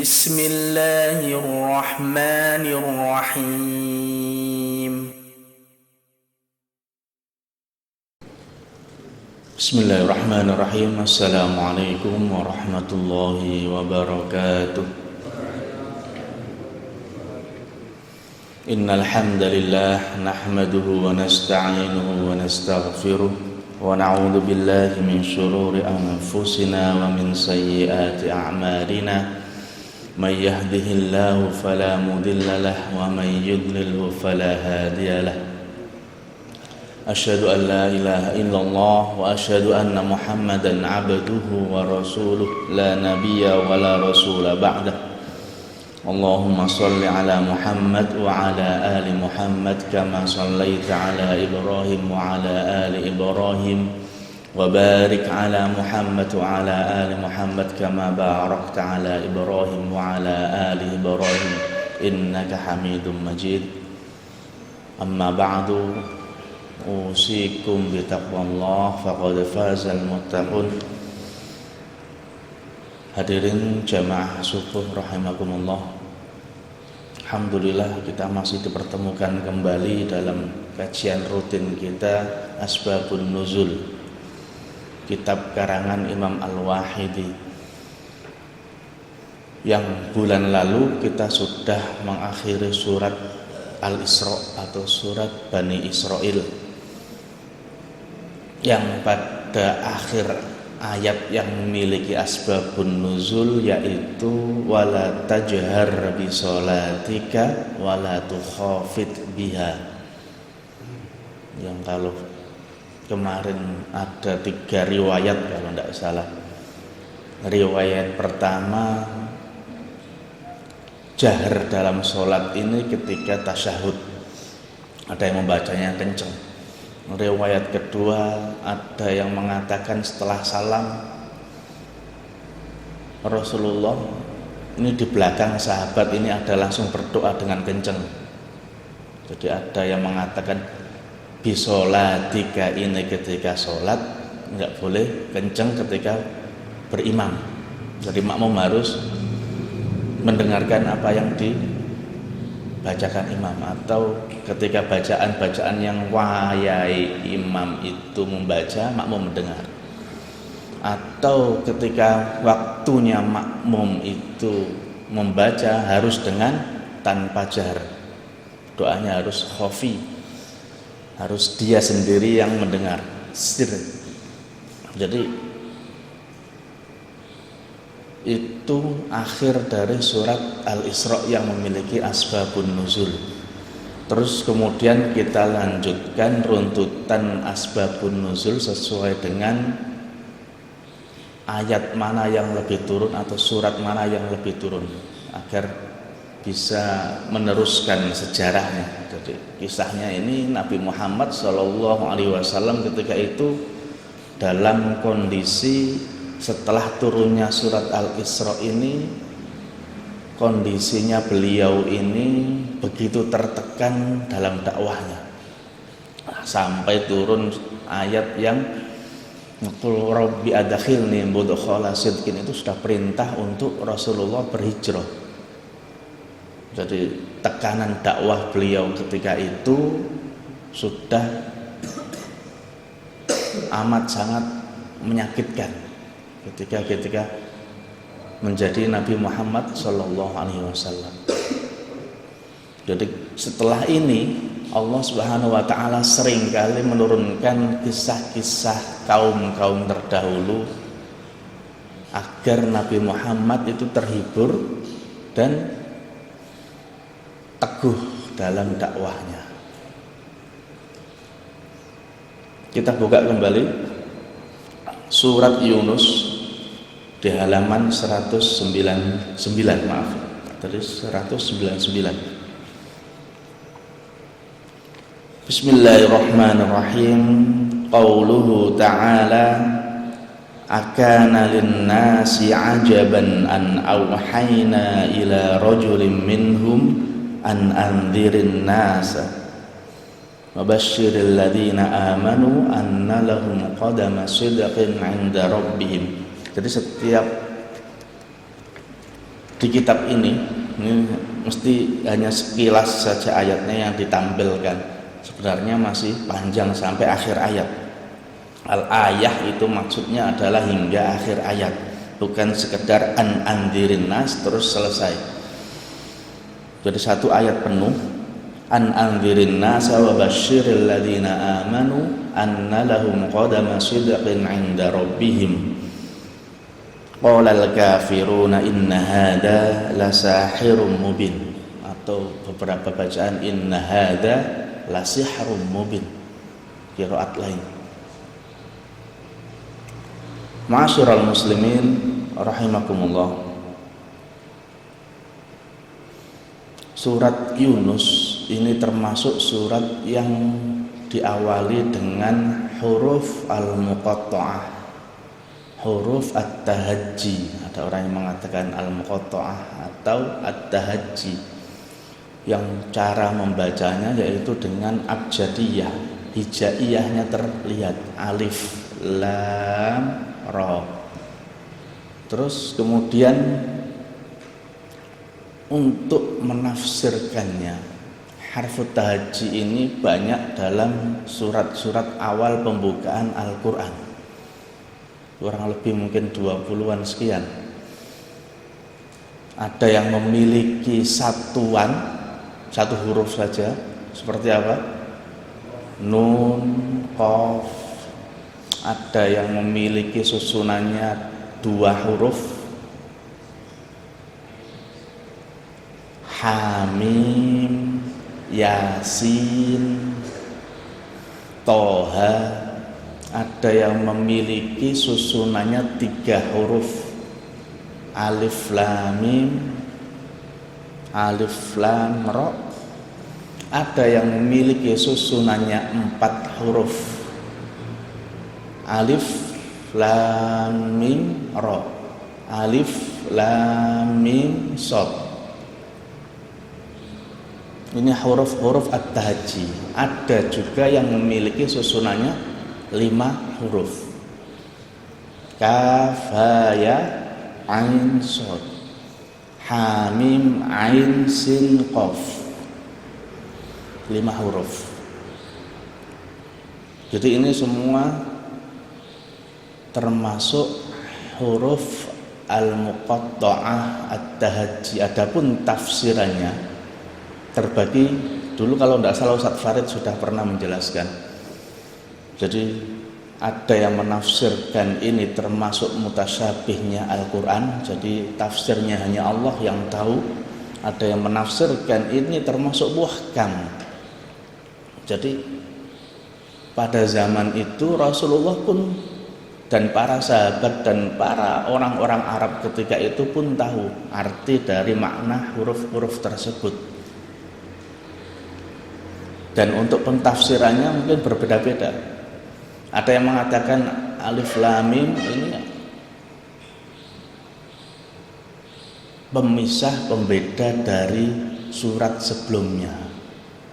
بسم الله الرحمن الرحيم بسم الله الرحمن الرحيم. السلام عليكم ورحمة الله وبركاته. إن الحمد لله نحمده ونستعينه ونستغفره ونعوذ بالله من شرور أنفسنا ومن سيئات أعمالنا من يهده الله فلا مضل له ومن يضلله فلا هادي له أشهد أن لا إله إلا الله وأشهد أن محمدا عبده ورسوله لا نبي ولا رسول بعده اللهم صل على محمد وعلى آل محمد كما صليت على إبراهيم وعلى آل إبراهيم وبارك على محمد وعلى آل محمد كما باركت على إبراهيم وعلى آل إبراهيم إنك حميد مجيد أما بعد أوصيكم بتقوى الله فقد فاز المتقون. Hadirin jamaah subuh rahimakumullah. Alhamdulillah kita masih dipertemukan kembali dalam kajian rutin kita Asbabun Nuzul, kitab karangan Imam Al-Wahidi, yang bulan lalu kita sudah mengakhiri surat Al-Isra atau surat Bani Israil, yang pada akhir ayat yang memiliki asbabun nuzul yaitu wala tajhar bi sholatika wala tukhafit biha, yang kalau kemarin ada 3 riwayat kalau tidak salah. Riwayat pertama, jahar dalam sholat ini ketika tasyahud, ada yang membacanya kencang. Riwayat kedua ada yang mengatakan setelah salam Rasulullah ini di belakang sahabat ini ada langsung berdoa dengan kencang. Jadi ada yang mengatakan bisolatika ini ketika sholat enggak boleh kencang ketika berimam. Jadi makmum harus mendengarkan apa yang dibacakan imam, atau ketika bacaan-bacaan yang wayai imam itu membaca, makmum mendengar. Atau ketika waktunya makmum itu membaca harus dengan tanpa jahar, doanya harus khafi, harus dia sendiri yang mendengar sir. Jadi itu akhir dari surat Al-Isra yang memiliki asbabun nuzul. Terus kemudian kita lanjutkan runtutan asbabun nuzul sesuai dengan ayat mana yang lebih turun atau surat mana yang lebih turun, agar bisa meneruskan sejarahnya. Jadi kisahnya ini Nabi Muhammad SAW ketika itu dalam kondisi setelah turunnya surat Al-Isra ini, kondisinya beliau ini begitu tertekan dalam dakwahnya, sampai turun ayat yang qul rabbi adkhilni mudkhala sidqin, itu sudah perintah untuk Rasulullah berhijrah. Jadi tekanan dakwah beliau ketika itu sudah amat sangat menyakitkan ketika menjadi Nabi Muhammad SAW. Jadi setelah ini Allah Subhanahu wa taala seringkali menurunkan kisah-kisah kaum-kaum terdahulu agar Nabi Muhammad itu terhibur dan teguh dalam dakwahnya. Kita buka kembali surat Yunus di halaman 199, maaf, tadi 199. Bismillahirrahmanirrahim. Qauluhu ta'ala akana lin-nasi ajaban an awhayna ila rajulin minhum an anzirin nasa wa basyiril ladzina amanu anna lahum qadama sidqin 'inda rabbihim. Jadi setiap di kitab ini mesti hanya sekilas saja ayatnya yang ditampilkan, sebenarnya masih panjang sampai akhir ayat. Al-ayah itu maksudnya adalah hingga akhir ayat, bukan sekedar an-andzirin nas terus selesai. Jadi satu ayat penuh, an-andzirin nas wa basyiril ladzina amanu anna lahum qadama sidqin 'inda rabbihim qala al-kafiruna inna hadza lasahirun mubin, atau beberapa bacaan inna hadza lasihrun mubin, qiraat lain. Ma'asyiral muslimin rahimakumullah. Surat Yunus ini termasuk surat yang diawali dengan huruf al-muqatta'ah, huruf at-tahajji. Ada orang yang mengatakan al-muqatta'ah atau at-tahajji, yang cara membacanya yaitu dengan abjadiyah, hijaiyahnya terlihat, alif, lam, ra. Terus kemudian untuk menafsirkannya, harfut tahajji ini banyak dalam surat-surat awal pembukaan Al-Quran, kurang lebih mungkin 20-an sekian. Ada yang memiliki satuan, satu huruf saja, seperti apa? Nun, qaf. Ada yang memiliki susunannya 2 huruf, Hamim, Yasin, Toha. Ada yang memiliki susunannya 3 huruf, Alif Lam Mim, Alif Lam Ra. Ada yang memiliki susunannya 4 huruf, Alif Lam Mim Ra, Alif Lam Mim Shad. Ini huruf-huruf at-tahajji. Ada juga yang memiliki susunannya 5 huruf, Kaf Ha Ya Ain Shad, Hamim Ain Sin Qaf. 5 huruf. Jadi ini semua termasuk huruf al-muqatta'ah at-tahajji. Adapun tafsirannya terbagi, dulu kalau tidak salah Ustaz Farid sudah pernah menjelaskan. Jadi ada yang menafsirkan ini termasuk mutasyabihnya Al-Quran, jadi tafsirnya hanya Allah yang tahu. Ada yang menafsirkan ini termasuk muhkam. Jadi pada zaman itu Rasulullah pun dan para sahabat dan para orang-orang Arab ketika itu pun tahu arti dari makna huruf-huruf tersebut. Dan untuk pentafsirannya mungkin berbeda-beda. Ada yang mengatakan Alif Lam Mim ini pemisah, pembeda dari surat sebelumnya,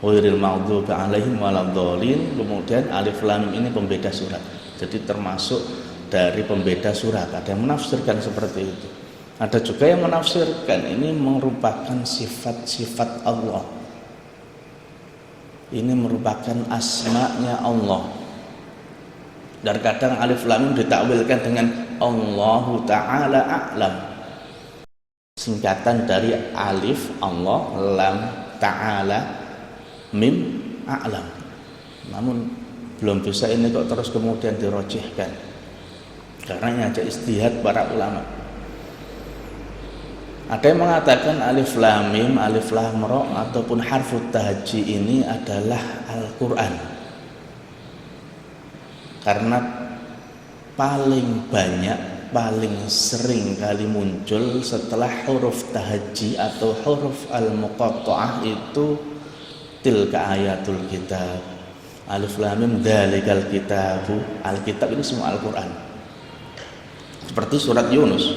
Ghairil maghdubi 'alaihim waladhdallin. Kemudian Alif Lam Mim ini pembeda surat. Jadi termasuk dari pembeda surat. Ada yang menafsirkan seperti itu. Ada juga yang menafsirkan ini merupakan sifat-sifat Allah. Ini merupakan asma-nya Allah. Dan kadang Alif Lam Mim ditakwilkan dengan Allahu Ta'ala A'lam, singkatan dari Alif Allah, Lam Ta'ala, Mim A'lam. Namun belum bisa ini kok terus kemudian dirojihkan, karena ini aja ijtihad para ulama. Ada yang mengatakan Alif Lam Mim, Alif Lam Ra ataupun harfut tahajji ini adalah Al-Quran, karena paling banyak, paling sering kali muncul setelah huruf tahajji atau huruf al-muqatta'ah itu tilka ayatul kitab, Alif Lam Mim dzalikal kitabu. Alkitab ini semua Al-Quran. Seperti surat Yunus,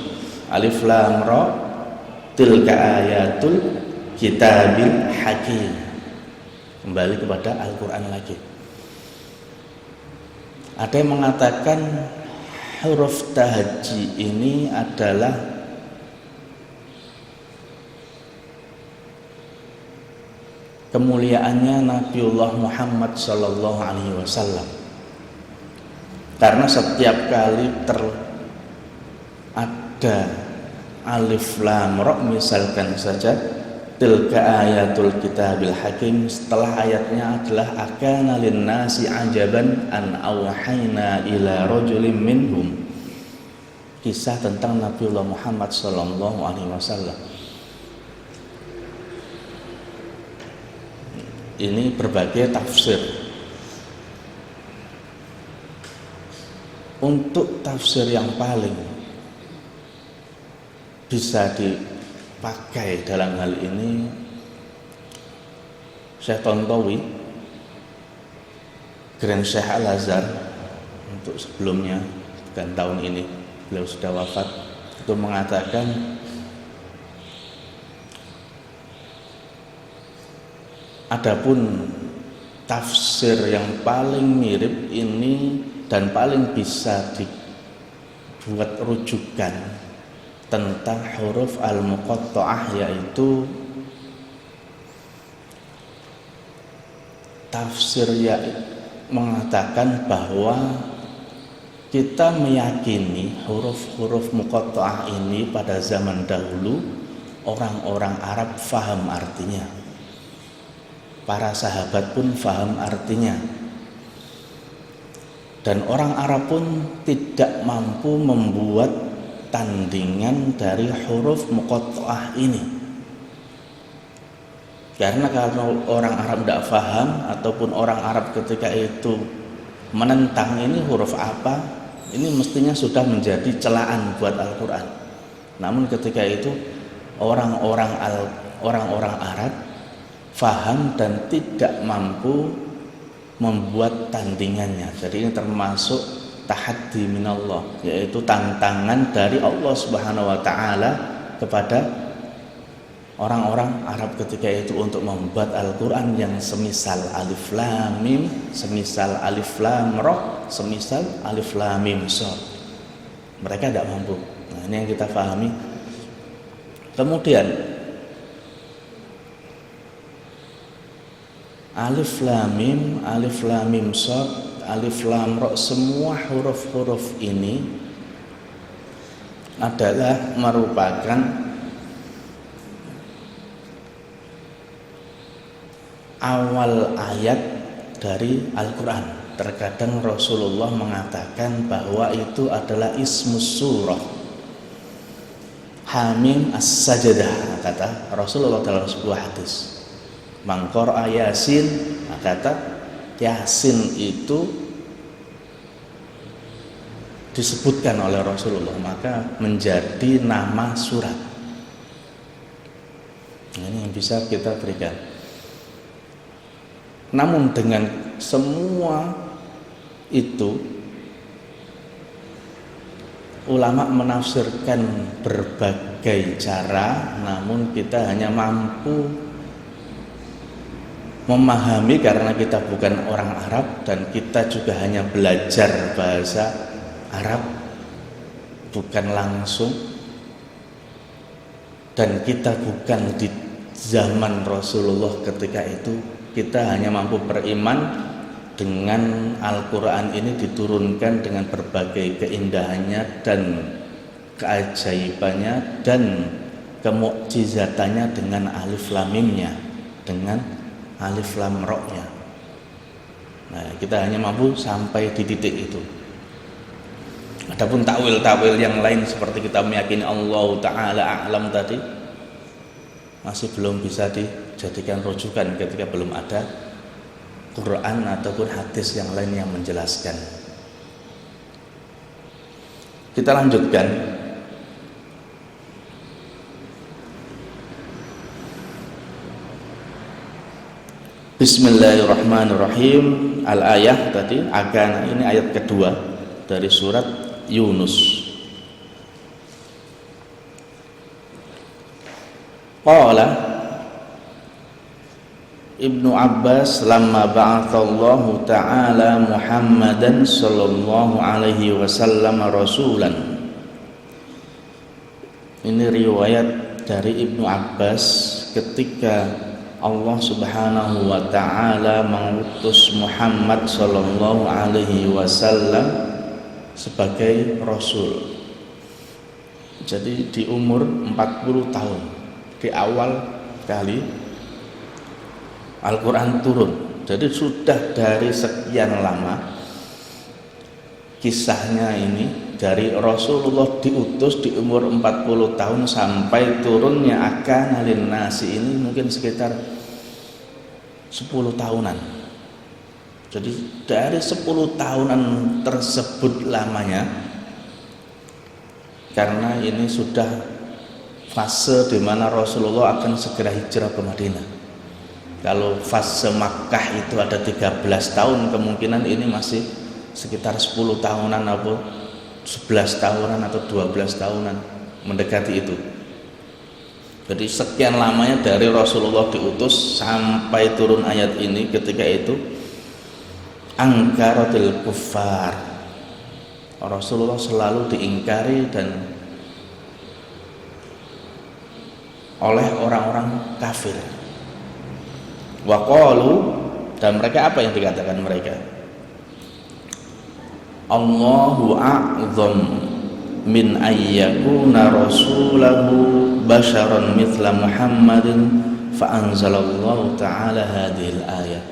Alif Lam Ra tilka ayatul kitabil hakim, kembali kepada Al-Quran lagi. Ada yang mengatakan huruf tahajji ini adalah kemuliaannya Nabiullah Muhammad sallallahu alaihi wasallam. Karena setiap kali ada alif lam ra, misalkan saja tilka ayatul kitabil hakim, setelah ayatnya adalah akana linnasi ajaban an awhayna ila rajulin minhum, kisah tentang Nabiullah Muhammad sallallahu alaihi wasallam. Ini berbagai tafsir. Untuk tafsir yang paling bisa dipakai dalam hal ini, Syekh Tontowi, Grand Syekh Al-Azhar, untuk sebelumnya, bukan tahun ini, beliau sudah wafat, itu mengatakan adapun tafsir yang paling mirip ini dan paling bisa dibuat rujukan tentang huruf al-muqatta'ah, yaitu tafsir yang mengatakan bahwa kita meyakini huruf-huruf muqatta'ah ini pada zaman dahulu orang-orang Arab faham artinya, para sahabat pun faham artinya, dan orang Arab pun tidak mampu membuat tandingan dari huruf muqatta'ah ini. Karena kalau orang Arab tidak faham, ataupun orang Arab ketika itu menentang ini huruf apa, ini mestinya sudah menjadi celaan buat Al-Quran. Namun ketika itu orang-orang Arab faham dan tidak mampu membuat tandingannya. Jadi ini termasuk tahaddi minallah, yaitu tantangan dari Allah Subhanahu wa taala kepada orang-orang Arab ketika itu untuk membuat Al-Qur'an yang semisal alif lam mim, semisal alif lam ra, semisal alif lam mim shad. Mereka tidak mampu. Nah, ini yang kita pahami. Kemudian alif lam mim shad, alif lam ra, semua huruf-huruf ini adalah merupakan awal ayat dari Al-Quran. Terkadang Rasulullah mengatakan bahwa itu adalah ismus surah. Hamim as-sajdah, kata Rasulullah dalam sebuah hadis. Mangqara Yasin, kata Yasin itu disebutkan oleh Rasulullah, maka menjadi nama surat. Ini yang bisa kita berikan. Namun dengan semua itu, ulama menafsirkan berbagai cara, namun kita hanya mampu memahami karena kita bukan orang Arab dan kita juga hanya belajar bahasa Arab, bukan langsung, dan kita bukan di zaman Rasulullah ketika itu. Kita hanya mampu beriman dengan Al-Quran ini diturunkan dengan berbagai keindahannya dan keajaibannya dan kemukjizatannya dengan alif lam mimnya, dengan alif lam ra-nya. Nah, kita hanya mampu sampai di titik itu. Adapun takwil-takwil yang lain seperti kita meyakini Allah Ta'ala a'lam tadi, masih belum bisa dijadikan rujukan ketika belum ada Quran ataupun hadis yang lain yang menjelaskan. Kita lanjutkan. Bismillahirrahmanirrahim. Al-ayah tadi, agana, ini ayat kedua dari surat Yunus. Qala Ibnu Abbas lamma ba'athallahu ta'ala Muhammadan sallallahu alaihi wasallam rasulan. Ini riwayat dari Ibnu Abbas ketika Allah Subhanahu wa taala mengutus Muhammad sallallahu alaihi wasallam sebagai rasul. Jadi di umur 40 tahun di awal kali Al-Qur'an turun. Jadi sudah dari sekian lama kisahnya ini, dari Rasulullah diutus di umur 40 tahun sampai turunnya Akana linnasi ini mungkin sekitar 10 tahunan. Jadi dari 10 tahunan tersebut lamanya, karena ini sudah fase di mana Rasulullah akan segera hijrah ke Madinah. Kalau fase Makkah itu ada 13 tahun, kemungkinan ini masih sekitar 10 tahunan atau 11 tahunan atau 12 tahunan, mendekati itu. Jadi sekian lamanya dari Rasulullah diutus sampai turun ayat ini, ketika itu angkaratil kuffar, Rasulullah selalu diingkari dan oleh orang-orang kafir. Waqalu, dan mereka apa yang dikatakan mereka? Allahu a'zam min ayyakuna rasulahu basharan mithla Muhammadin fa anzalallahu ta'ala hadhil ayat.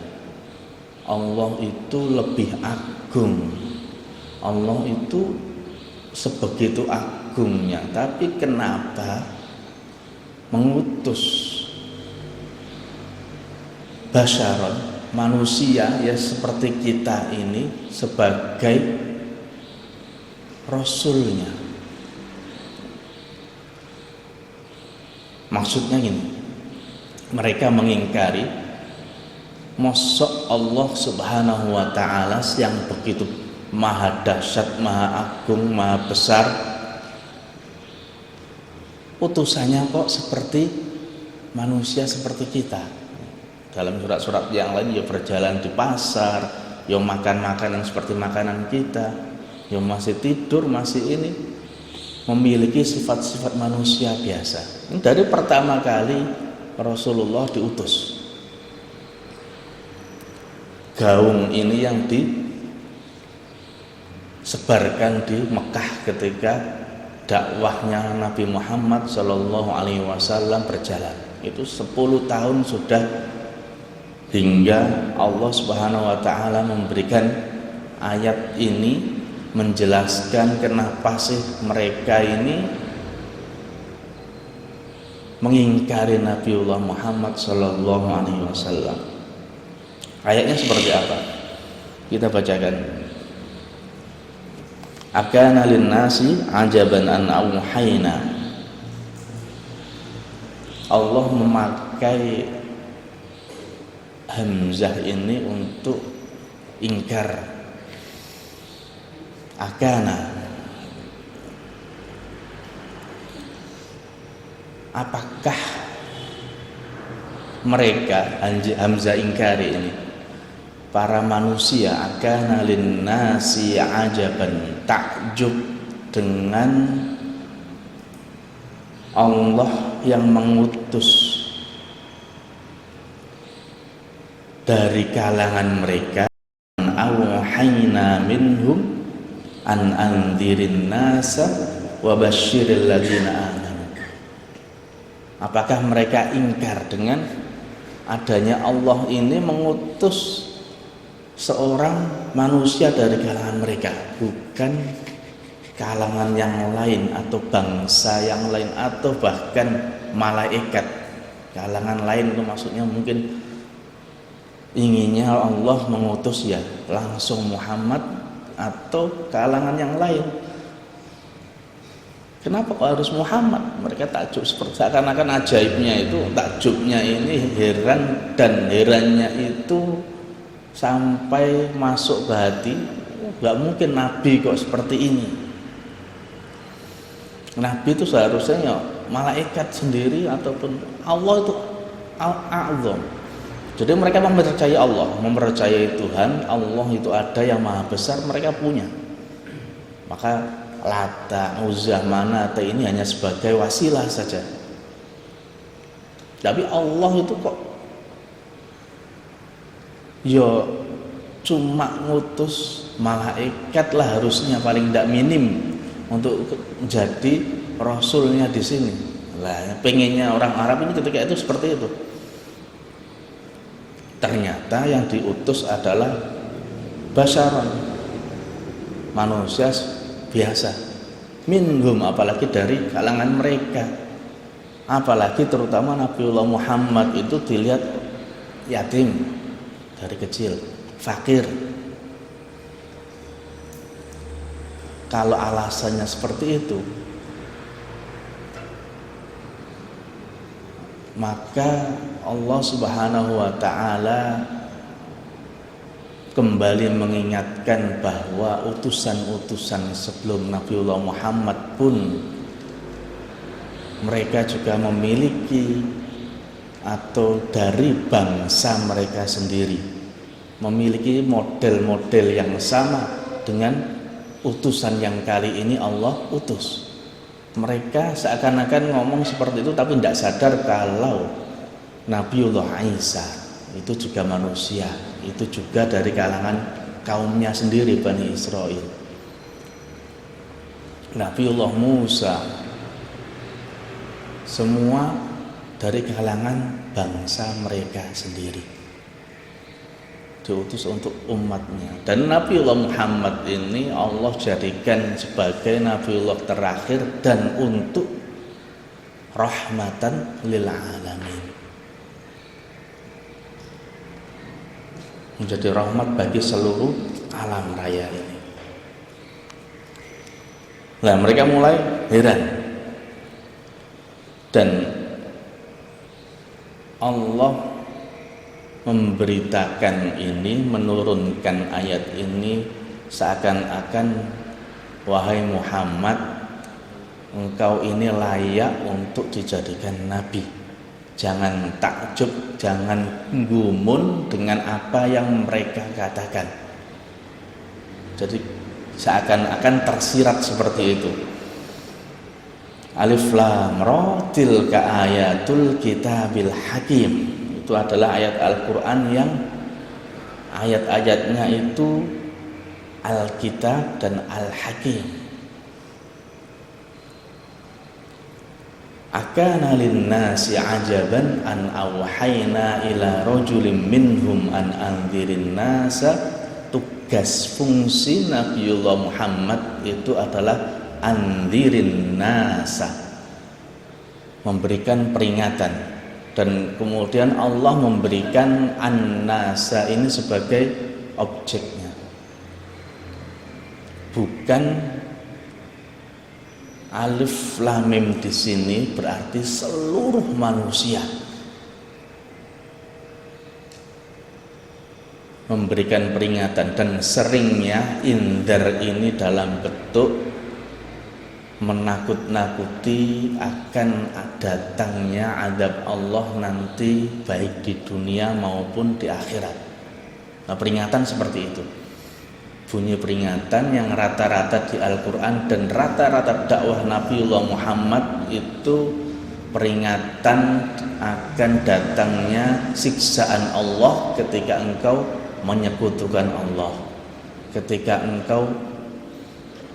Allah itu lebih agung, Allah itu sebegitu agungnya, tapi kenapa mengutus basyaron, manusia ya seperti kita ini, sebagai rasulnya? Maksudnya gini, mereka mengingkari mosok Allah Subhanahu wa ta'ala yang begitu maha dahsyat, maha agung, maha besar, utusannya kok seperti manusia seperti kita. Dalam surat-surat yang lain ya berjalan di pasar, ya makan makanan seperti makanan kita, ya masih tidur, masih ini, memiliki sifat-sifat manusia biasa. Ini dari pertama kali Rasulullah diutus. Gaung ini yang disebarkan di Mekah ketika dakwahnya Nabi Muhammad Shallallahu Alaihi Wasallam berjalan. Itu 10 tahun sudah, hingga Allah Subhanahu Wa Taala memberikan ayat ini menjelaskan kenapa sih mereka ini mengingkari Nabiullah Muhammad Shallallahu Alaihi Wasallam. Ayatnya seperti apa? Kita bacakan. Akana linnasi ajaban an auhayna. Allah memakai hamzah ini untuk ingkar. Akana, apakah mereka, hamzah ingkari ini, para manusia, akana linnasi ajaban, takjub dengan Allah yang mengutus dari kalangan mereka, auhayna minhum an andzirin nasa wa basyiril ladzina amanu. Apakah mereka ingkar dengan adanya Allah ini mengutus seorang manusia dari kalangan mereka, bukan kalangan yang lain atau bangsa yang lain atau bahkan malaikat. Kalangan lain itu maksudnya mungkin inginnya Allah mengutus ya langsung Muhammad atau kalangan yang lain. Kenapa kok harus Muhammad? Mereka takjub, seperti seakan-akan ajaibnya itu, takjubnya ini heran, dan herannya itu sampai masuk ke hati. Gak mungkin Nabi kok seperti ini. Nabi itu seharusnya ya malaikat sendiri ataupun Allah itu al-a'zam. Jadi mereka mempercayai Allah, mempercayai Tuhan, Allah itu ada yang maha besar, mereka punya. Maka Lata, Uzzah, Manat ini hanya sebagai wasilah saja. Tapi Allah itu kok yo cuma ngutus malaikat lah harusnya, paling tidak minim untuk jadi rasulnya di sini. Lah pengennya orang Arab ini ketika itu seperti itu. Ternyata yang diutus adalah basyaron, manusia biasa, minhum, apalagi dari kalangan mereka. Apalagi terutama Nabiullah Muhammad itu dilihat yatim dari kecil, fakir. Kalau alasannya seperti itu, maka Allah Subhanahu wa ta'ala kembali mengingatkan bahwa utusan-utusan sebelum Nabiullah Muhammad pun mereka juga memiliki, atau dari bangsa mereka sendiri memiliki model-model yang sama dengan utusan yang kali ini Allah utus. Mereka seakan-akan ngomong seperti itu tapi tidak sadar kalau Nabiullah Isa itu juga manusia, itu juga dari kalangan kaumnya sendiri, Bani Israel. Nabiullah Musa semua dari kalangan bangsa mereka sendiri, diutus untuk umatnya. Dan Nabiullah Muhammad ini Allah jadikan sebagai Nabiullah terakhir dan untuk rahmatan lil alamin, menjadi rahmat bagi seluruh alam raya ini. Nah, mereka mulai heran, dan Allah memberitakan ini, menurunkan ayat ini seakan-akan, wahai Muhammad, engkau ini layak untuk dijadikan nabi. Jangan takjub, jangan gumun dengan apa yang mereka katakan. Jadi seakan-akan tersirat seperti itu. Alif lam ra tilka ayatul kitabil hakim. Itu adalah ayat Al-Quran yang ayat-ayatnya itu Al-Kitab dan Al-Hakim. Akana linnasi ajaban an awhayna ila rajulin minhum an anzirin nasa. Tugas fungsi Nabiullah Muhammad itu adalah anzirin nasa, memberikan peringatan. Dan kemudian Allah memberikan an-nasa ini sebagai objeknya, bukan alif lam mim di sini berarti seluruh manusia. Memberikan peringatan, dan seringnya indar ini dalam bentuk menakut-nakuti akan datangnya azab Allah nanti, baik di dunia maupun di akhirat. Nah, peringatan seperti itu, bunyi peringatan yang rata-rata di Al-Quran dan rata-rata dakwah Nabiullah Muhammad itu peringatan akan datangnya siksaan Allah ketika engkau menyekutukan Allah, ketika engkau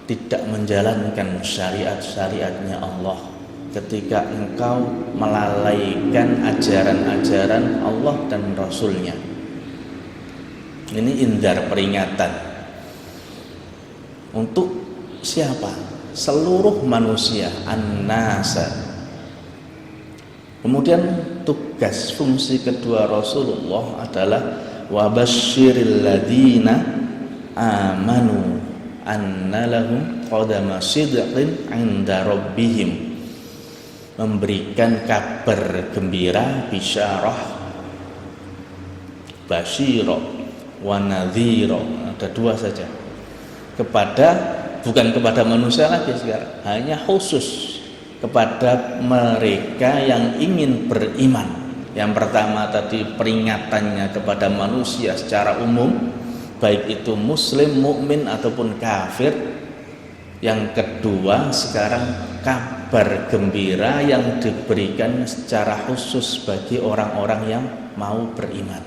tidak menjalankan syariat-syariatnya Allah, ketika engkau melalaikan ajaran-ajaran Allah dan Rasulnya. Ini indar peringatan untuk siapa? Seluruh manusia, an-nasa. Kemudian tugas fungsi kedua Rasulullah adalah wabasyiril ladina amanu anna lahum qadama sidqin 'inda rabbihim, memberikan kabar gembira, bisyarah, basyira wa nadhira, ada dua saja, bukan kepada manusia lagi sekarang, hanya khusus kepada mereka yang ingin beriman. Yang pertama tadi peringatannya kepada manusia secara umum, baik itu muslim, mukmin ataupun kafir. Yang kedua sekarang kabar gembira yang diberikan secara khusus bagi orang-orang yang mau beriman.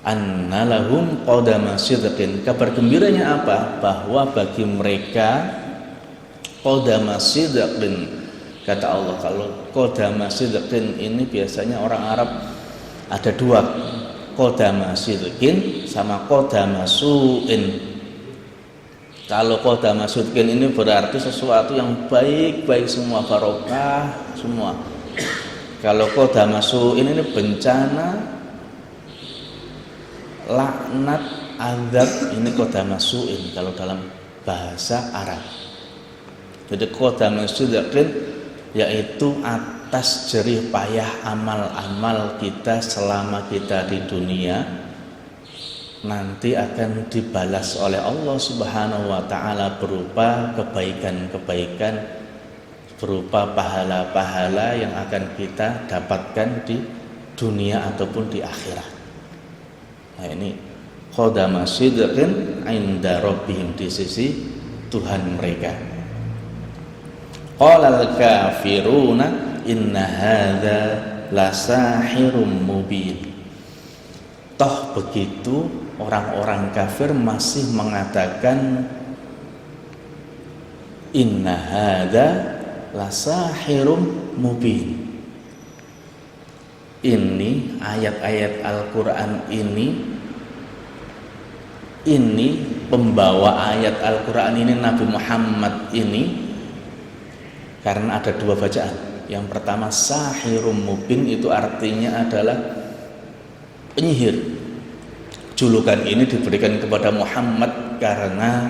anna lahum qadama sidqin. Kabar gembiranya apa? Bahwa bagi mereka qadama sidqin. Kata Allah, kalau qadama sidqin ini biasanya orang Arab ada dua, qadama sidqin sama qadama su'in. Kalau qadama sidqin ini berarti sesuatu yang baik-baik semua, barokah semua. Kalau qadama su'in ini bencana, laknat, azab, ini qadama su'in kalau dalam bahasa Arab. Jadi qadama sidqin yaitu atas jerih payah amal-amal kita selama kita di dunia, nanti akan dibalas oleh Allah Subhanahu wa ta'ala berupa kebaikan-kebaikan, berupa pahala-pahala yang akan kita dapatkan di dunia ataupun di akhirat. Nah, ini qadama sidqin 'inda rabbihim, di sisi Tuhan mereka. Qalal kafiruna inna hadza lasahirum mubin. Toh begitu orang-orang kafir masih mengatakan inna hadza lasahirum mubin. Ini ayat-ayat Al-Qur'an ini pembawa ayat Al-Qur'an ini Nabi Muhammad ini, karena ada dua bacaan. Yang pertama sahirum mubin, itu artinya adalah penyihir. Julukan ini diberikan kepada Muhammad karena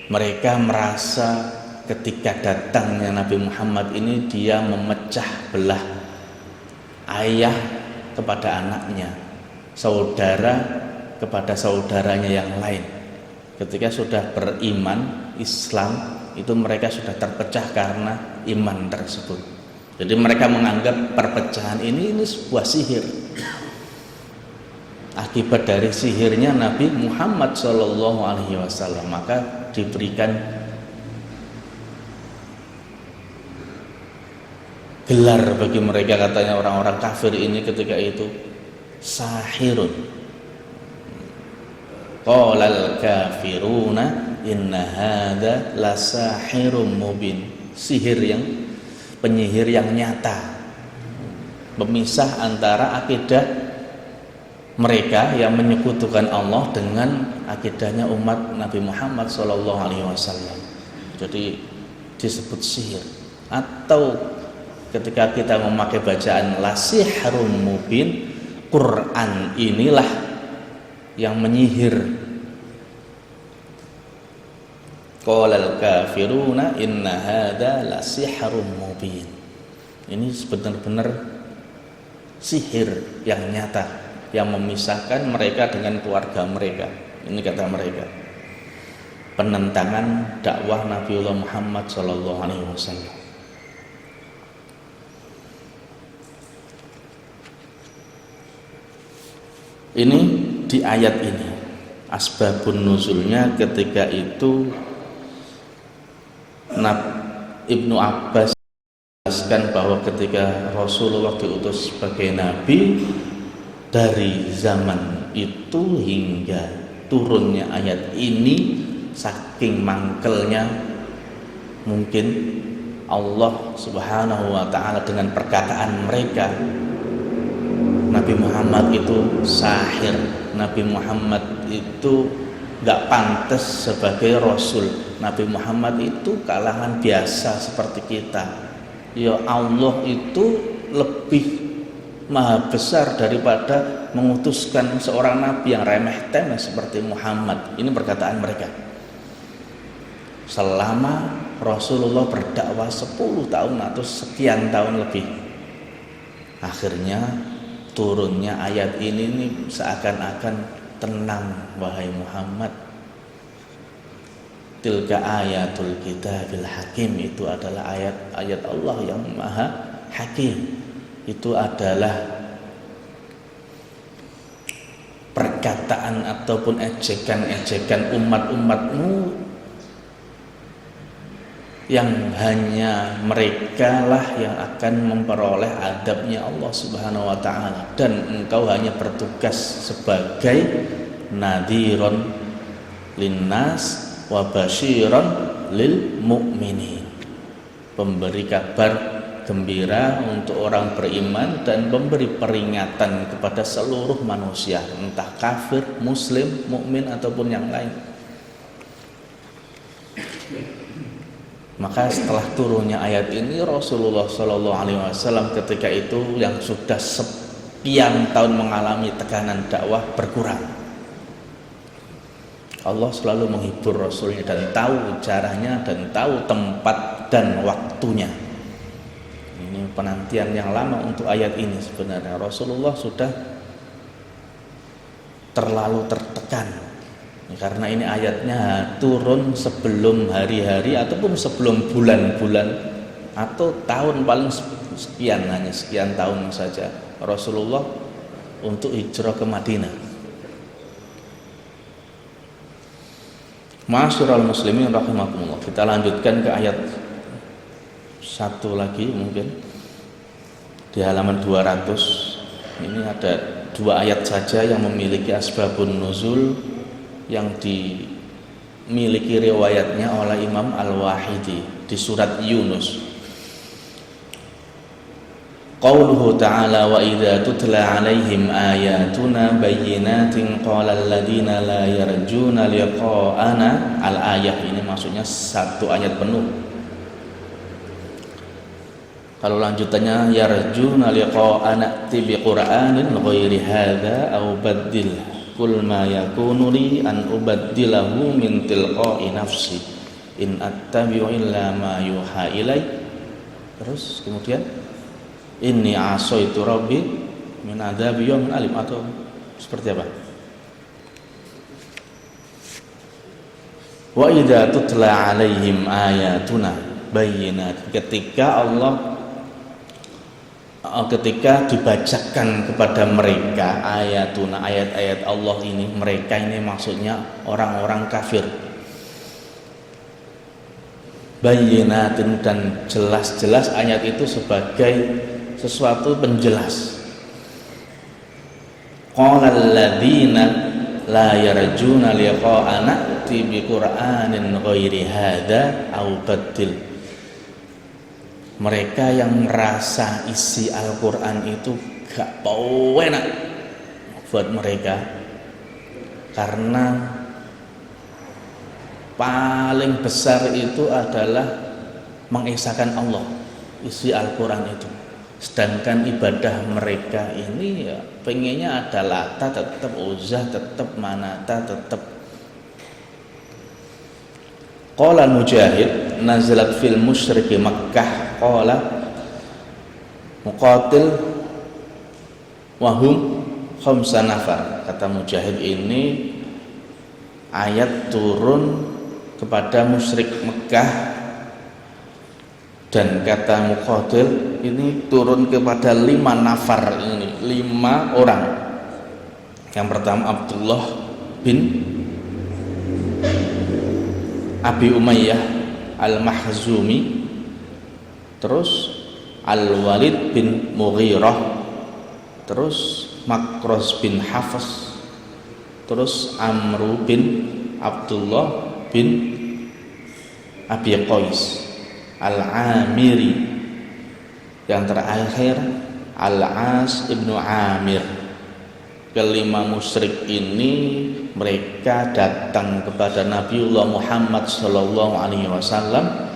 mereka merasa ketika datangnya Nabi Muhammad ini dia memecah belah ayah kepada anaknya, saudara kepada saudaranya yang lain. Ketika sudah beriman Islam itu mereka sudah terpecah karena iman tersebut. Jadi mereka menganggap perpecahan ini sebuah sihir. Akibat dari sihirnya Nabi Muhammad SAW, maka diberikan gelar bagi mereka, katanya orang-orang kafir ini ketika itu sahirun. Qalal kafiruna inna hadza lasahirum mubin. Sihir yang penyihir yang nyata, memisah antara akidah mereka yang menyekutukan Allah dengan akidahnya umat Nabi Muhammad SAW. Jadi disebut sihir. Atau ketika kita memakai bacaan lasihrun mubin, Quran inilah yang menyihir. Qalal kafiruna inna hadza lasihrun mubin. Ini benar-benar sihir yang nyata, yang memisahkan mereka dengan keluarga mereka. Ini kata mereka, penentangan dakwah Nabiullah Muhammad SAW. Ini di ayat ini asbabun nuzulnya, ketika itu Ibnu Abbas menjelaskan bahwa ketika Rasulullah diutus sebagai nabi, dari zaman itu hingga turunnya ayat ini, saking mangkelnya mungkin Allah Subhanahu wa ta'ala dengan perkataan mereka, Nabi Muhammad itu sahir, Nabi Muhammad itu gak pantas sebagai Rasul, Nabi Muhammad itu kalangan biasa seperti kita. Ya Allah itu lebih maha besar daripada mengutuskan seorang nabi yang remeh temeh seperti Muhammad. Ini perkataan mereka selama Rasulullah berdakwah 10 tahun atau sekian tahun lebih. Akhirnya turunnya ayat ini seakan-akan tenang, wahai Muhammad, tilka ayatul kitabil hakim, itu adalah ayat-ayat Allah yang maha hakim. Itu adalah perkataan ataupun ejekan-ejekan umat-umatmu yang hanya mereka lah yang akan memperoleh adabnya Allah Subhanahu wa taala, dan engkau hanya bertugas sebagai nadhiron linnas wa basyiron lil mu'minin, pemberi kabar gembira untuk orang beriman dan memberi peringatan kepada seluruh manusia, entah kafir, muslim, mukmin ataupun yang lain. Maka setelah turunnya ayat ini, Rasulullah Shallallahu Alaihi Wasallam ketika itu yang sudah sekian tahun mengalami tekanan dakwah berkurang. Allah selalu menghibur Rasulnya dan tahu caranya dan tahu tempat dan waktunya. Ini penantian yang lama untuk ayat ini sebenarnya. Rasulullah sudah terlalu tertekan. Karena ini ayatnya turun sebelum hari-hari ataupun sebelum bulan-bulan atau tahun, paling sekian, hanya sekian tahun saja Rasulullah untuk hijrah ke Madinah. Ma'asyiral muslimin rahimakumullah. Kita lanjutkan ke ayat satu lagi mungkin di halaman 200. Ini ada dua ayat saja yang memiliki asbabun nuzul yang dimiliki riwayatnya oleh Imam Al-Wahidi di surat Yunus. Qauluhu ta'ala wa idza tutla 'alaihim ayatuna bayyinatin qala alladziina la yarjuna liqa'ana. Al-ayah ini maksudnya satu ayat penuh. Kalau lanjutannya yarjuna liqa'ana bi Qur'anin ghairi hadza aw baddil Qul ma yakunu li an ubaddilahu min tilqa'i nafsi in attabi'u illa ma yuha ilai. Terus kemudian inni asaitu rabbi min adzabi yaumin alim, atau seperti apa? Wa idza tutla 'alaihim ayatuna bayyinat, ketika dibacakan kepada mereka ayatuna, ayat-ayat Allah ini, mereka ini maksudnya orang-orang kafir, bayyinatin, dan jelas-jelas ayat itu sebagai sesuatu penjelas. Qala alladziina la yarjuna liqa'ana bi Qur'anin ghairi hadza aw baddil. Mereka yang merasa isi Al-Quran itu gak enak buat mereka, karena paling besar itu adalah mengesahkan Allah, isi Al-Quran itu. Sedangkan ibadah mereka ini ya pengennya ada Lata tetap, Uzzah tetap, Manata tetap. Qala Mujahid nazalat fil musyriki Makkah. Qala Muqatil wahum khamsa nafar. Kata Mujahid, ini ayat turun kepada musyrik Mekah, dan kata Muqatil ini turun kepada 5 nafar, ini 5 orang. Yang pertama Abdullah bin Abi Umayyah Al-Mahzumi, terus Al-Walid bin Mughirah, terus Makros bin Hafs, terus Amru bin Abdullah bin Abi Qais Al-Amiri, yang terakhir Al-As ibnu Amir. Kelima musyrik ini mereka datang kepada Nabiullah Muhammad sallallahu alaihi wasallam,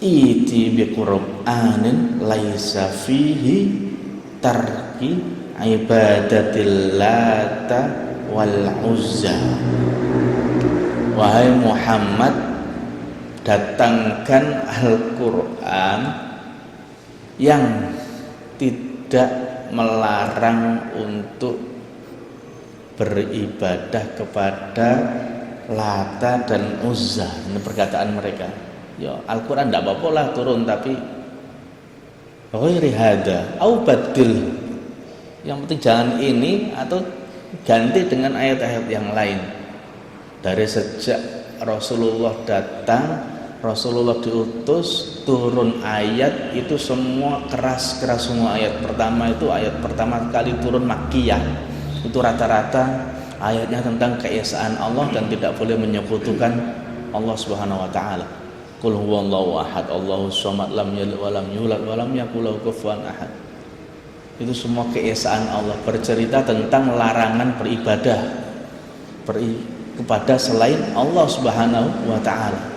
iti bi Qur'anin laisa fihi tarki ibadatil Lata wal Uzza. Wahai Muhammad, datangkan Al-Quran yang tidak melarang untuk beribadah kepada Lata dan Uzza. Ini perkataan mereka. Ya, Al-Quran tidak apa-apa lah turun, tapi ghairi hadza au badil, yang penting jangan ini atau ganti dengan ayat-ayat yang lain. Dari sejak Rasulullah datang Rasulullah diutus turun ayat itu semua keras semua. Ayat pertama kali turun Makkiyah, itu rata-rata ayatnya tentang keesaan Allah dan tidak boleh menyekutukan Allah Subhanahu wa taala. Qul huwallahu ahad, Allahus samad, lam yalid wa lam yulad wa lam yakul lahu kufuwan ahad. Itu semua keesaan Allah, bercerita tentang larangan beribadah kepada selain Allah Subhanahu wa taala.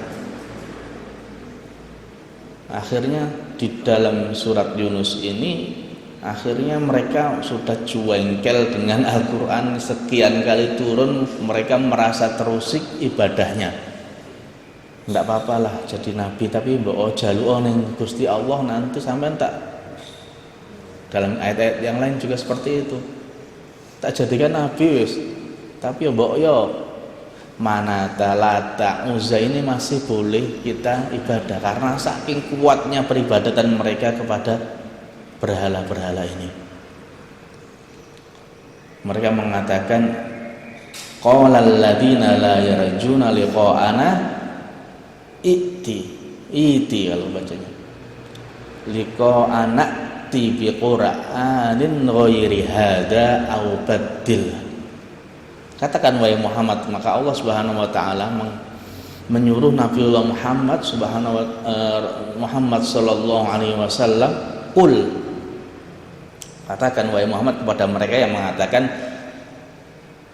Akhirnya di dalam surat Yunus ini akhirnya mereka sudah jengkel dengan Al-Quran, sekian kali turun mereka merasa terusik ibadahnya. Enggak apa-apalah jadi nabi, tapi mbok jaluk ning Gusti Allah nanti sampean tak, dalam ayat-ayat yang lain juga seperti itu, tak jadikan nabi wis, tapi mbok Manata, Lata, Uzza ini masih boleh kita ibadah karena saking kuatnya peribadatan mereka kepada berhala-berhala ini. Mereka mengatakan qalal ladzina la yarjuna liqa'ana iti kalau bacanya liqa'ana ti bi qur'anin ghairi hada au baddil. Katakan wahai Muhammad, maka Allah Subhanahu wa taala menyuruh Nabiullah Muhammad sallallahu alaihi wasallam, qul, katakan wahai Muhammad kepada mereka yang mengatakan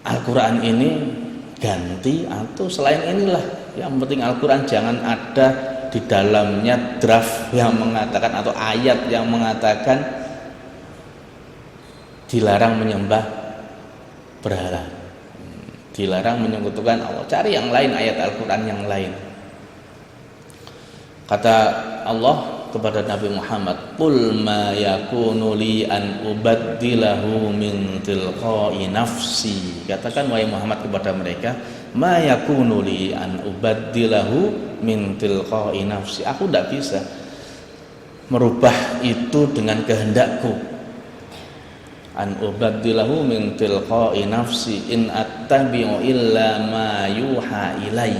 Al-Qur'an ini ganti atau selain inilah, yang penting Al-Qur'an jangan ada di dalamnya draft yang mengatakan atau ayat yang mengatakan dilarang menyembah berhala, dilarang menyekutukan Allah. Cari yang lain, ayat Al-Quran yang lain. Kata Allah kepada Nabi Muhammad, qul ma yakunu li an ubaddilahu min tilqa'i nafsi. Katakan wahai Muhammad kepada mereka, ma yakunu li an ubaddilahu min tilqa'i nafsi. Aku tidak bisa merubah itu dengan kehendakku. An ubaddilahu min tilqa'i nafsi in attabi'u illa ma yuha ilai,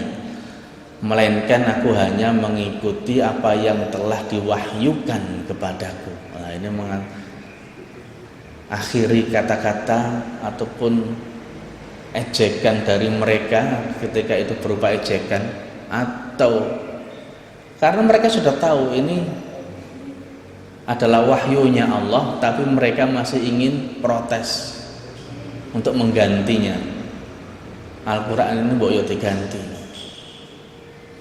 melainkan aku hanya mengikuti apa yang telah diwahyukan kepadaku. Nah, ini mengakhiri kata-kata ataupun ejekan dari mereka ketika itu berupa ejekan, atau karena mereka sudah tahu ini adalah wahyunya Allah, tapi mereka masih ingin protes untuk menggantinya. Al-Quran ini mbok yo diganti.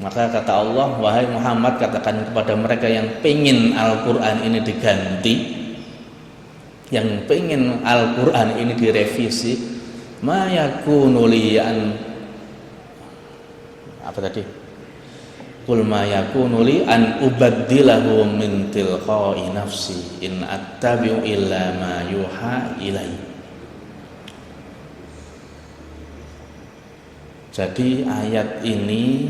Maka kata Allah, wahai Muhammad, katakan kepada mereka yang pengen Al-Quran ini diganti, yang pengen Al-Quran ini direvisi, ma yakunu li an apa tadi? Qul ma yakunu li an ubaddilahu min tilqa'i nafsi in attabi'u illa ma yuha ilai. Jadi ayat ini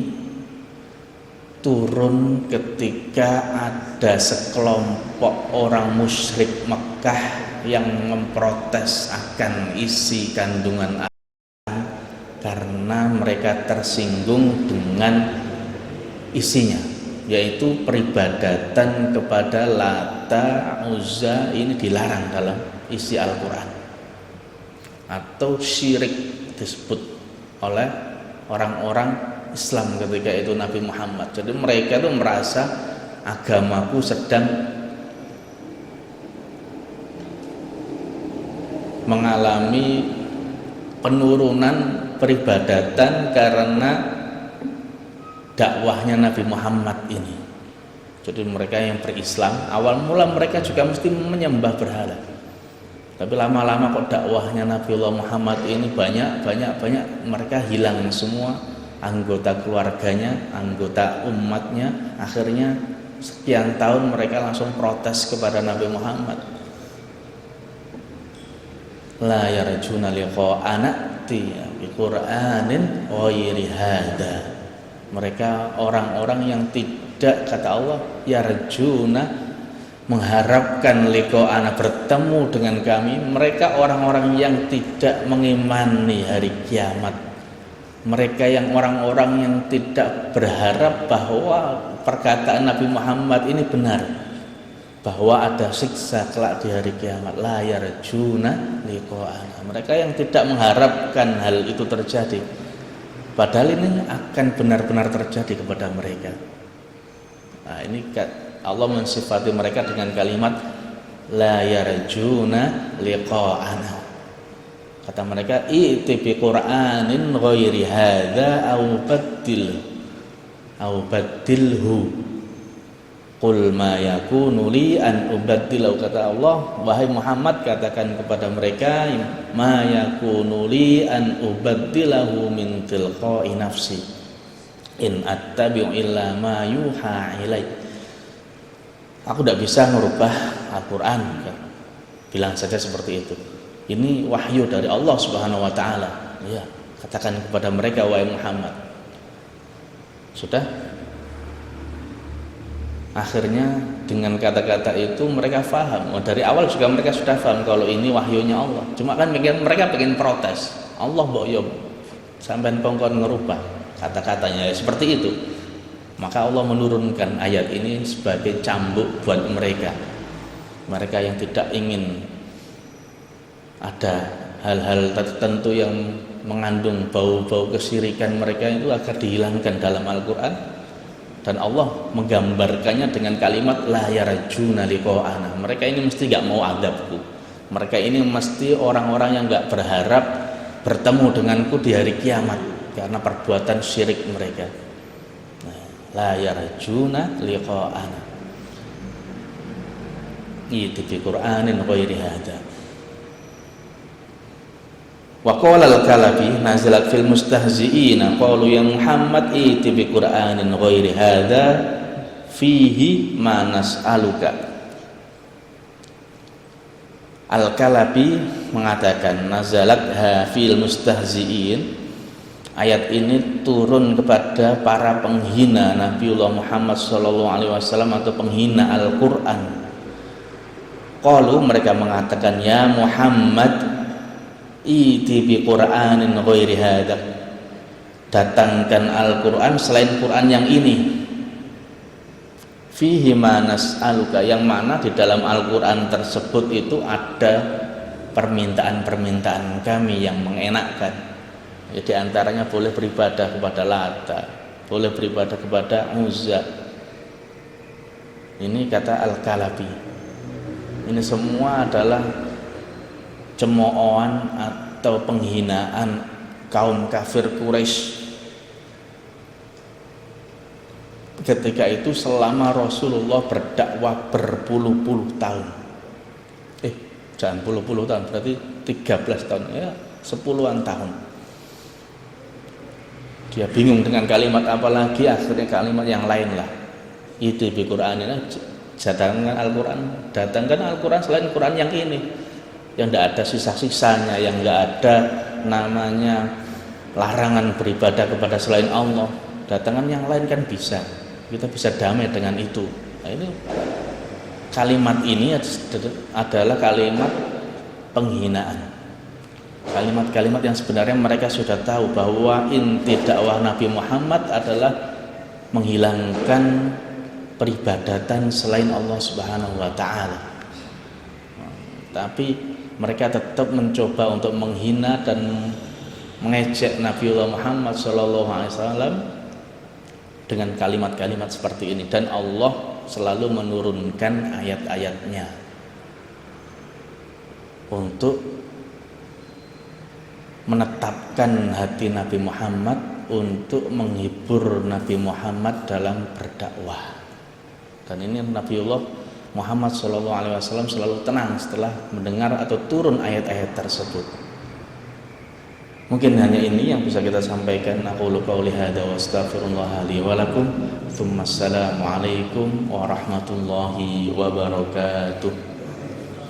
turun ketika ada sekelompok orang musyrik Mekah yang memprotes akan isi kandungan Al-Quran karena mereka tersinggung dengan isinya, yaitu peribadatan kepada Lata, Uzza ini dilarang dalam isi Al-Quran, atau syirik disebut oleh orang-orang Islam ketika itu Nabi Muhammad. Jadi mereka itu merasa agamaku sedang mengalami penurunan peribadatan karena dakwahnya Nabi Muhammad ini. Jadi mereka yang berislam awal mula mereka juga mesti menyembah berhala, tapi lama-lama kok dakwahnya Nabiullah Muhammad ini banyak mereka hilang semua anggota keluarganya, anggota umatnya. Akhirnya sekian tahun mereka langsung protes kepada Nabi Muhammad, la yarjuna liqa'ana bi Qur'anin ghairi hada. Mereka orang-orang yang tidak, kata Allah, yarjuna, mengharapkan liqa'ana, bertemu dengan kami. Mereka orang-orang yang tidak mengimani hari kiamat, mereka yang orang-orang yang tidak berharap bahwa perkataan Nabi Muhammad ini benar, bahwa ada siksa kelak di hari kiamat. La yarjuna liqa'ana. Mereka yang tidak mengharapkan hal itu terjadi, padahal ini akan benar-benar terjadi kepada mereka. Nah, ini Allah mensifati mereka dengan kalimat la yarjuna liqa'ana. Kata mereka, "I'ti bi Qur'anin ghairi hadza au baddilhu." Qul ma yakunu li an ubaddilahu. Kata Allah, wahai Muhammad, katakan kepada mereka, ma yakunu li an ubaddilahu min tilqa'i nafsi in attabi'u illa ma yuha ilai. Aku tidak bisa merubah Al-Quran. Bilang saja seperti itu. Ini wahyu dari Allah Subhanahu wa taala. Ya, katakan kepada mereka, wahai Muhammad. Sudah? Akhirnya dengan kata-kata itu mereka faham. Dari awal juga mereka sudah faham kalau ini wahyunya Allah. Cuma kan mereka pengen protes. Allah mbok yo sampean kongkon ngerubah kata-katanya, ya, seperti itu. Maka Allah menurunkan ayat ini sebagai cambuk buat mereka. Mereka yang tidak ingin ada hal-hal tertentu yang mengandung bau-bau kesyirikan mereka itu agar dihilangkan dalam Al-Quran. Dan Allah menggambarkannya dengan kalimat la yarjuna liqa'ana. Mereka ini mesti gak mau adabku. Mereka ini mesti orang-orang yang gak berharap bertemu denganku di hari kiamat karena perbuatan syirik mereka. Nah, la yarjuna liqa'ana. Itu di Qur'anin ghairi hadza. Wa qala al-Kalabi nazalat fil mustahzi'ina qalu ya Muhammad iti bi Qur'anin ghairi hadza fihi ma nas'aluka. Al-Kalabi mengatakan nazalat fil mustahzi'in, ayat ini turun kepada para penghina Nabiullah Muhammad sallallahu alaihi wasallam atau penghina Al-Qur'an. Qalu, mereka mengatakan, ya Muhammad iti bi Qur'anin ghairi hadza, datangkan Al-Qur'an selain Qur'an yang ini. Fihi ma nas'aluka, yang mana di dalam Al-Qur'an tersebut itu ada permintaan-permintaan kami yang mengenakkan. Ya, di antaranya boleh beribadah kepada Lata, boleh beribadah kepada Uzza. Ini kata Al-Kalabi. Ini semua adalah cemoohan atau penghinaan kaum kafir Quraisy ketika itu selama Rasulullah berdakwah berpuluh-puluh tahun. Jangan puluh-puluh tahun, berarti 13 tahun, ya 10-an tahun. Dia bingung dengan kalimat apa lagi, akhirnya kalimat yang lain lah. Itu di Quran ini, datangkan Al-Quran selain Quran yang ini, yang tidak ada sisa-sisanya, yang tidak ada namanya larangan beribadah kepada selain Allah. Datangkan yang lain kan bisa, kita bisa damai dengan itu. Nah, ini kalimat ini adalah kalimat penghinaan, kalimat-kalimat yang sebenarnya mereka sudah tahu bahwa inti dakwah Nabi Muhammad adalah menghilangkan peribadatan selain Allah Subhanahu wa taala. Tapi mereka tetap mencoba untuk menghina dan mengejek Nabiullah Muhammad SAW dengan kalimat-kalimat seperti ini, dan Allah selalu menurunkan ayat-ayatnya untuk menetapkan hati Nabi Muhammad, untuk menghibur Nabi Muhammad dalam berdakwah. Dan ini Nabiullah Muhammad SAW selalu tenang setelah mendengar atau turun ayat-ayat tersebut. Mungkin hanya ini yang bisa kita sampaikan. Aqulu qouli hadza wa astaghfirullah li wa lakum. Tsumma assalamu alaikum warahmatullahi wabarakatuh.